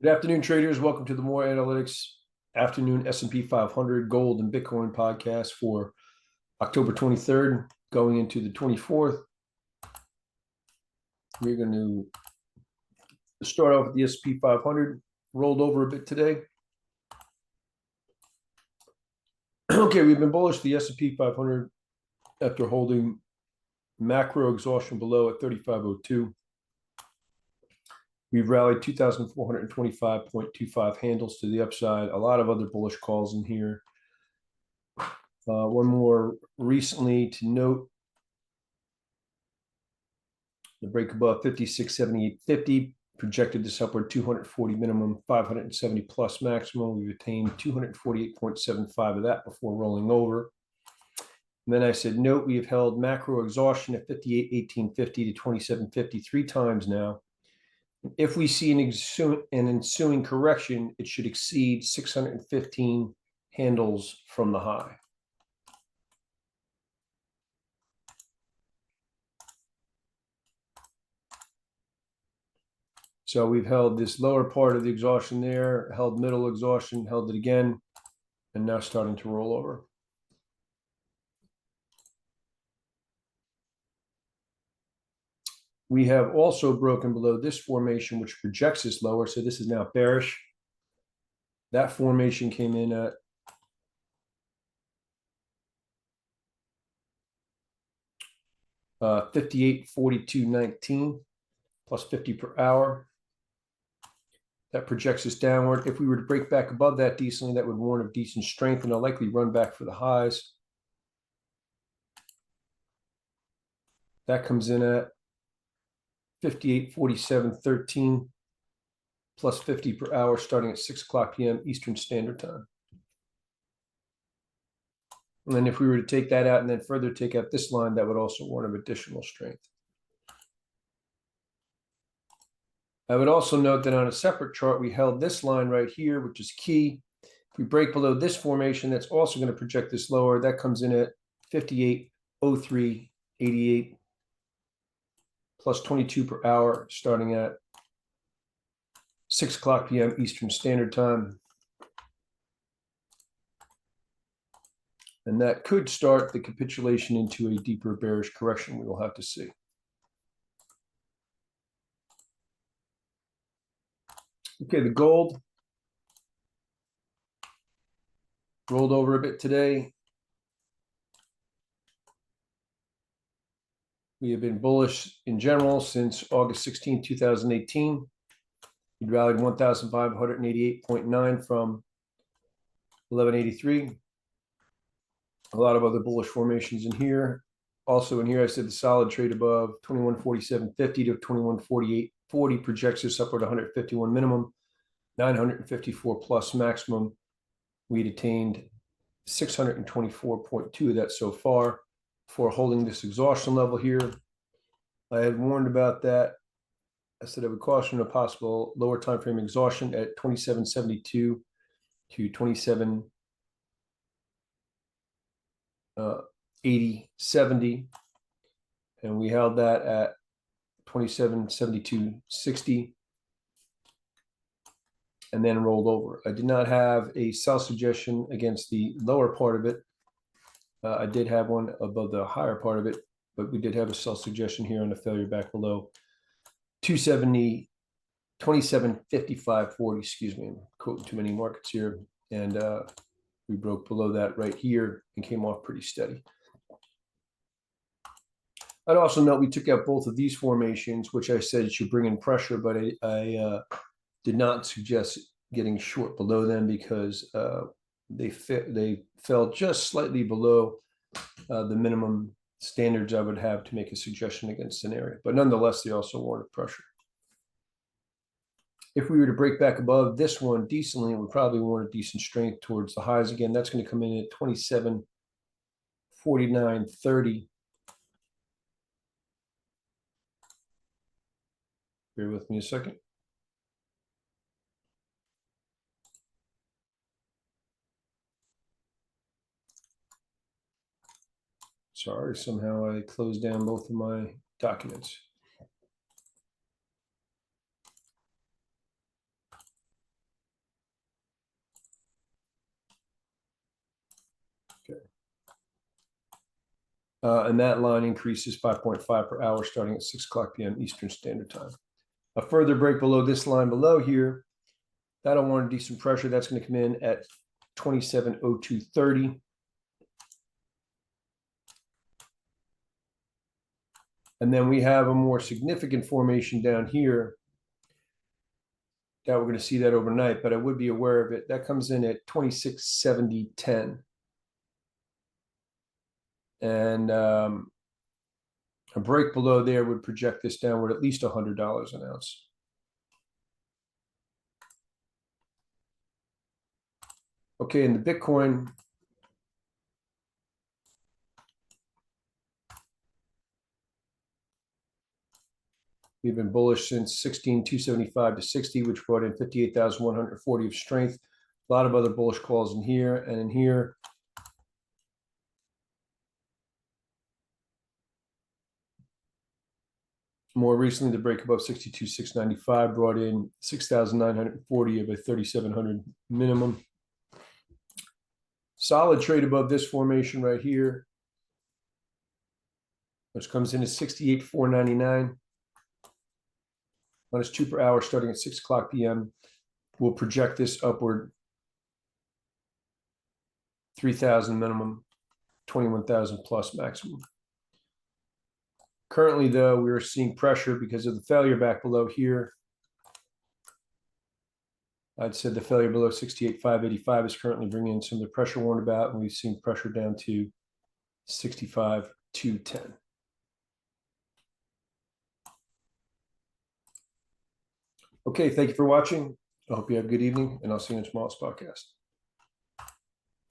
Good afternoon, traders. Welcome to the More Analytics Afternoon S&P 500 Gold and Bitcoin podcast for October 23rd, going into the 24th. We're going to start off with the S&P 500, rolled over a bit today. Okay, we've been bullish the S&P 500 after holding macro exhaustion below at 3502. We've rallied 2,425.25 handles to the upside. A lot of other bullish calls in here. One more recently to note, the break above 56.7850 projected this upward 240 minimum, 570 plus maximum. We've attained 248.75 of that before rolling over. And then I said, note, we have held macro exhaustion at 58.1850 to 27.50 3 times now. If we see an ensuing correction, it should exceed 615 handles from the high. So we've held this lower part of the exhaustion there, held middle exhaustion, held it again, and now starting to roll over. We have also broken below this formation, which projects us lower. So this is now bearish. That formation came in at $58.42.19 plus 50 per hour. That projects us downward. If we were to break back above that decently, that would warn of decent strength, and I'll likely run back for the highs. That comes in at 58.47.13 plus 50 per hour starting at 6 o'clock p.m. Eastern Standard Time. And then if we were to take that out and then further take out this line, that would also warn of additional strength. I would also note that on a separate chart, we held this line right here, which is key. If we break below this formation, that's also going to project this lower. That comes in at 58.03.88 plus 22 per hour starting at 6 o'clock p.m. Eastern Standard Time. And that could start the capitulation into a deeper bearish correction. We will have to see. Okay, the gold rolled over a bit today. We have been bullish in general since August 16, 2018. We rallied 1,588.9 from 1183. A lot of other bullish formations in here. Also in here, I said the solid trade above 2147.50 to 2148.40 projects us upward 151 minimum, 954 plus maximum. We'd attained 624.2 of that so far for holding this exhaustion level here. I had warned about that. I said I would caution a possible lower time frame exhaustion at 27.72 to 27.80.70, and we held that at 27.72.60 and then rolled over. I did not have a sell suggestion against the lower part of it. I did have one above the higher part of it, but we did have a sell suggestion here on the failure back below 27.55.40. Excuse me, I'm quoting too many markets here, and we broke below that right here and came off pretty steady. I'd also note we took out both of these formations, which I said should bring in pressure, but I did not suggest getting short below them because they fell just slightly below the minimum standards I would have to make a suggestion against an area. But nonetheless, they also warranted pressure. If we were to break back above this one decently, it would probably warrant decent strength towards the highs again. That's going to come in at 27.49.30. Bear with me a second. Sorry, somehow I closed down both of my documents. And that line increases 5.5 per hour starting at 6 o'clock p.m. Eastern Standard Time. A further break below this line below here, that'll warrant decent pressure. That's going to come in at 27.0230. And then we have a more significant formation down here that we're going to see that overnight, but I would be aware of it. That comes in at 26.7010. And a break below there would project this downward at least $100 an ounce. Okay, in the Bitcoin, we've been bullish since 16,275 to 60, which brought in 58,140 of strength. A lot of other bullish calls in here and in here. More recently, the break above 62,695 brought in 6,940 of a 3,700 minimum. Solid trade above this formation right here, which comes in at 68,499. Minus 2 per hour starting at 6 o'clock p.m. We'll project this upward 3,000 minimum, 21,000 plus maximum. Currently, though, we are seeing pressure because of the failure back below here. I'd said the failure below 68,585 is currently bringing in some of the pressure warned about, and we've seen pressure down to 65,210. Okay, thank you for watching. I hope you have a good evening, and I'll see you in tomorrow's podcast.